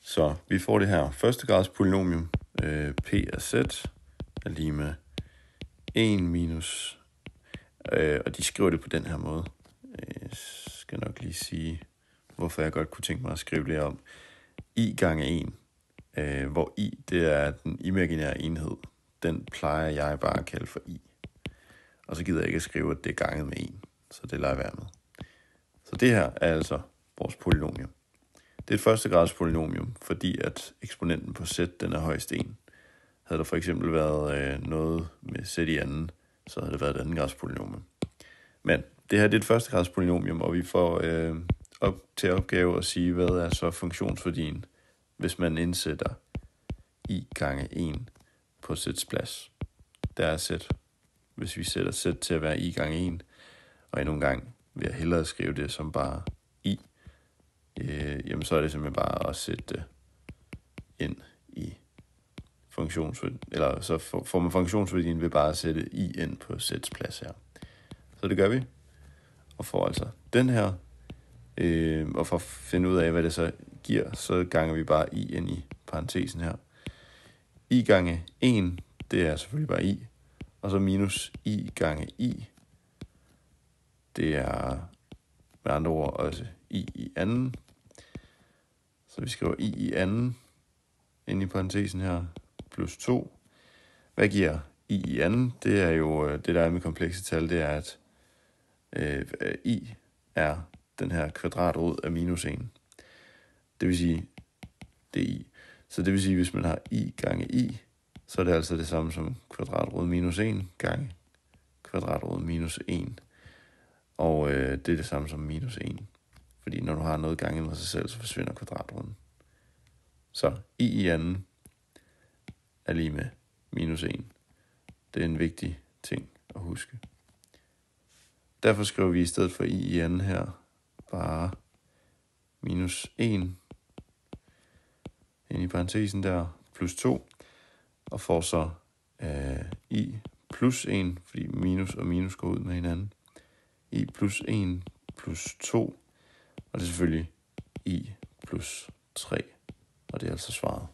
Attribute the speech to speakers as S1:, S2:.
S1: Så vi får det her første grads polynomium, p af z er lige med 1 minus, og de skriver det på den her måde. Jeg skal nok lige sige, hvorfor jeg godt kunne tænke mig at skrive det om. I gange 1, hvor i det er den imaginære enhed. Den plejer jeg bare at kalde for i. Og så gider jeg ikke at skrive, at det er ganget med 1, så det lader jeg være med. Så det her er altså vores polynomium. Det er et første grads polynomium, fordi at eksponenten på z, den er højst 1. Havde der for eksempel været noget med z i anden, så havde det været et anden grads polynomium. Men det her det er et første grads polynomium, og vi får til opgave at sige, hvad er så funktionsværdien, hvis man indsætter i gange 1 på z's plads. Der er z. Hvis vi sætter z til at være i gange 1, og endnu en gang vil jeg hellere skrive det som bare i, jamen så er det simpelthen bare at sætte det ind i funktionsværdien, eller så får man funktionsværdien ved bare at sætte i ind på z's plads her. Så det gør vi, og får altså den her, og for at finde ud af, hvad det så giver, så ganger vi bare i ind i parentesen her. I gange 1, det er selvfølgelig bare i, og så minus i gange i, det er med andre ord også i anden. Så vi skriver i anden ind i parentesen her, plus 2. Hvad giver i anden? Det er jo det, der er med komplekse tal, det er, at i er den her kvadratrod af minus 1. Det vil sige, det er i. Så det vil sige, hvis man har i gange i, så er det altså det samme som kvadratrod minus 1 gange kvadratrod minus 1. Og det er det samme som minus 1. Fordi når du har noget gange med sig selv, så forsvinder kvadratroden. Så i anden er lige med minus 1. Det er en vigtig ting at huske. Derfor skriver vi i stedet for i anden her bare minus 1 ind i parentesen der, plus 2, og får så i plus 1, fordi minus og minus går ud med hinanden. I plus 1 plus 2, og det er selvfølgelig i plus 3, og det er altså svaret.